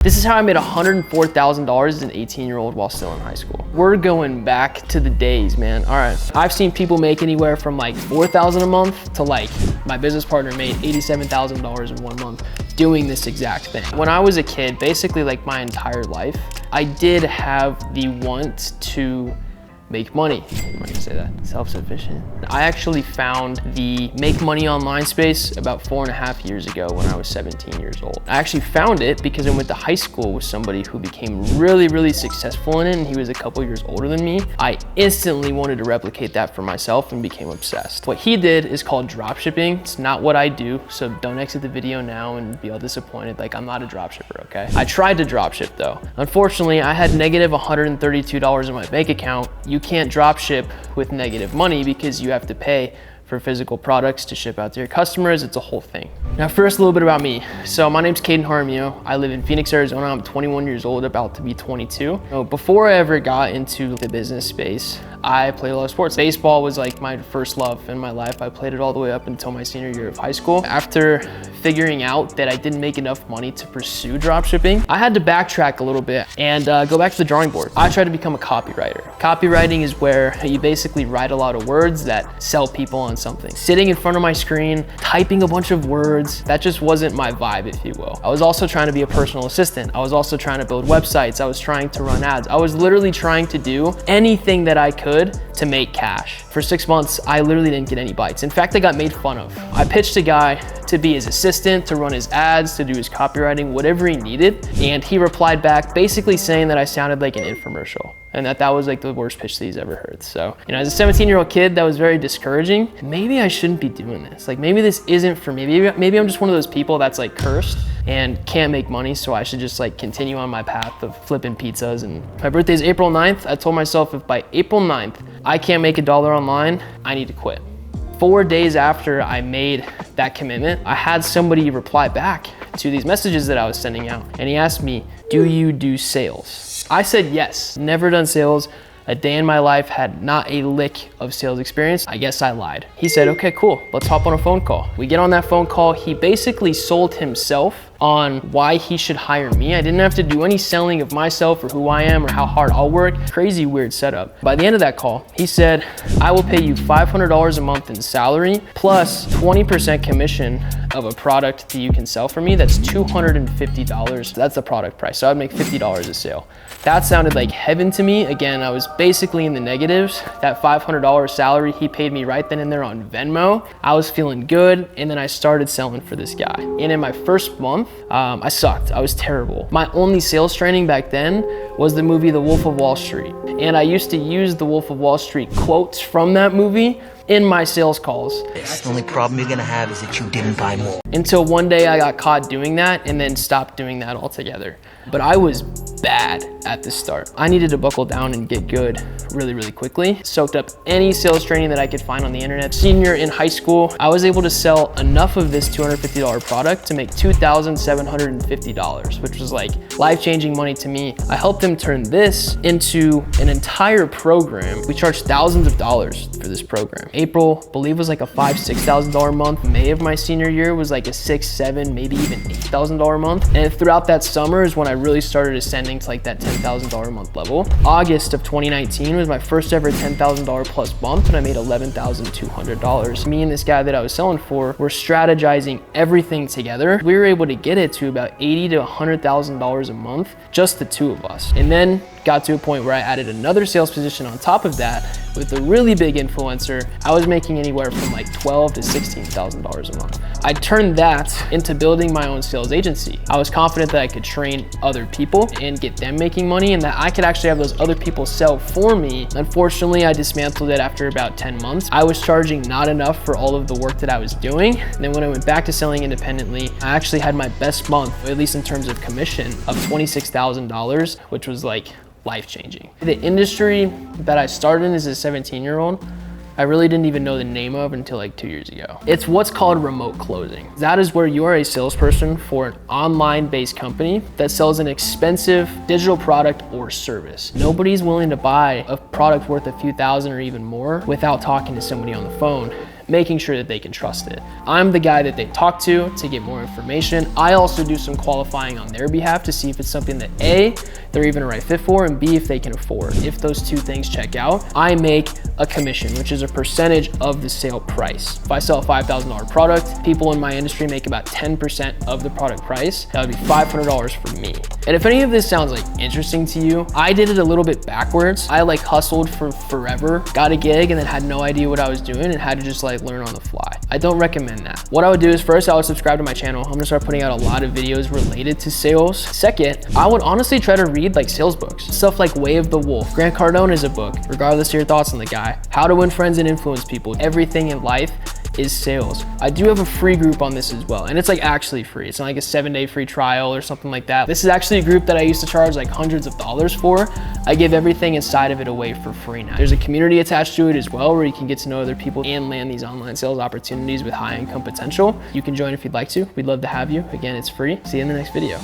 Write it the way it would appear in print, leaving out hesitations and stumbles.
This is how I made $104,000 as an 18-year-old while still in high school. We're going back to the days, man. All right, I've seen people make anywhere from like $4,000 a month to like my business partner made $87,000 in 1 month doing this exact thing. When I was a kid, basically like my entire life, I did have the want to make money. I'm not gonna say that. Self-sufficient. I actually found the make money online space about 4.5 years ago when I was 17 years old. I actually found it because I went to high school with somebody who became really successful in it, and he was a couple years older than me. I instantly wanted to replicate that for myself and became obsessed. What he did is called dropshipping. It's not what I do, so don't exit the video now and be all disappointed. Like, I'm not a dropshipper, okay? I tried to dropship though. Unfortunately, I had negative $132 in my bank account. You can't drop ship with negative money because you have to pay for physical products to ship out to your customers. It's a whole thing. Now, first, a little bit about me. So my name's Caden Jaramillo. I live in Phoenix, Arizona. I'm 21 years old, about to be 22. Now, before I ever got into the business space, I played a lot of sports. Baseball was like my first love in my life. I played it all the way up until my senior year of high school. After figuring out that I didn't make enough money to pursue dropshipping, I had to backtrack a little bit and go back to the drawing board. I tried to become a copywriter. Copywriting is where you basically write a lot of words that sell people on something. Sitting in front of my screen, typing a bunch of words, that just wasn't my vibe, if you will. I was also trying to be a personal assistant. I was also trying to build websites. I was trying to run ads. I was literally trying to do anything that I could to make cash. For 6 months, I literally didn't get any bites. In fact, I got made fun of. I pitched a guy to be his assistant, to run his ads, to do his copywriting, whatever he needed. And he replied back basically saying that I sounded like an infomercial and that was like the worst pitch that he's ever heard. So, you know, as a 17-year-old kid, that was very discouraging. Maybe I shouldn't be doing this. Like, maybe this isn't for me. Maybe I'm just one of those people that's like cursed and can't make money, so I should just like continue on my path of flipping pizzas. And my birthday is April 9th. I told myself if by April 9th, I can't make $1 online, I need to quit. 4 days after I made that commitment, I had somebody reply back to these messages that I was sending out. And he asked me, do you do sales? I said yes, never done sales. A day in my life, had not a lick of sales experience. I guess I lied. He said, okay, cool, let's hop on a phone call. We get on that phone call. He basically sold himself on why he should hire me. I didn't have to do any selling of myself or who I am or how hard I'll work. Crazy weird setup. By the end of that call, he said, I will pay you $500 a month in salary plus 20% commission of a product that you can sell for me. That's $250. That's the product price. So I'd make $50 a sale. That sounded like heaven to me. Again, I was basically in the negatives. That $500 salary he paid me right then and there on Venmo. I was feeling good, and then I started selling for this guy. And in my first month, I sucked. I was terrible. My only sales training back then was the movie The Wolf of Wall Street. And I used to use The Wolf of Wall Street quotes from that movie in my sales calls. The only problem you're gonna have is that you didn't buy more. Until one day I got caught doing that and then stopped doing that altogether. But I was bad at the start. I needed to buckle down and get good really quickly. Soaked up any sales training that I could find on the internet. Senior in high school, I was able to sell enough of this $250 product to make $2,750, which was like life-changing money to me. I helped him turn this into an entire program. We charged thousands of dollars for this program. April, I believe, was like a $5,000, $6,000 month. May of my senior year was like a $6,000, $7,000, maybe even $8,000 month. And throughout that summer is when I really started ascending to like that $10,000 a month level. August of 2019 was my first ever $10,000 plus month, and I made $11,200. Me and this guy that I was selling for were strategizing everything together. We were able to get it to about $80,000 to $100,000 a month, just the two of us. And then got to a point where I added another sales position on top of that with a really big influencer. I was making anywhere from like $12,000 to $16,000 a month. I turned that into building my own sales agency. I was confident that I could train other people and get them making money, and that I could actually have those other people sell for me. Unfortunately, I dismantled it after about 10 months. I was charging not enough for all of the work that I was doing. And then when I went back to selling independently, I actually had my best month, at least in terms of commission, of $26,000, which was like life-changing. The industry that I started in as a 17-year-old, I really didn't even know the name of until like 2 years ago. It's what's called remote closing. That is where you are a salesperson for an online-based company that sells an expensive digital product or service. Nobody's willing to buy a product worth a few thousand or even more without talking to somebody on the phone. making sure that they can trust it. I'm the guy that they talk to get more information. I also do some qualifying on their behalf to see if it's something that A, they're even a right fit for, and B, if they can afford. If those two things check out, I make a commission, which is a percentage of the sale price. If I sell a $5,000 product, people in my industry make about 10% of the product price. That would be $500 for me. And if any of this sounds like interesting to you, I did it a little bit backwards. I like hustled for forever, got a gig, and then had no idea what I was doing and had to just like learn on the fly. I don't recommend that. What I would do is first, I would subscribe to my channel. I'm gonna start putting out a lot of videos related to sales. Second, I would honestly try to read like sales books. Stuff like Way of the Wolf. Grant Cardone is a book, regardless of your thoughts on the guy. How to Win Friends and Influence People. Everything in life is sales. I do have a free group on this as well, and it's like actually free. It's not like a 7-day free trial or something like that. This is actually a group that I used to charge like hundreds of dollars for. I give everything inside of it away for free now. There's a community attached to it as well where you can get to know other people and land these online sales opportunities with high income potential. You can join if you'd like to. We'd love to have you. Again, it's free. See you in the next video.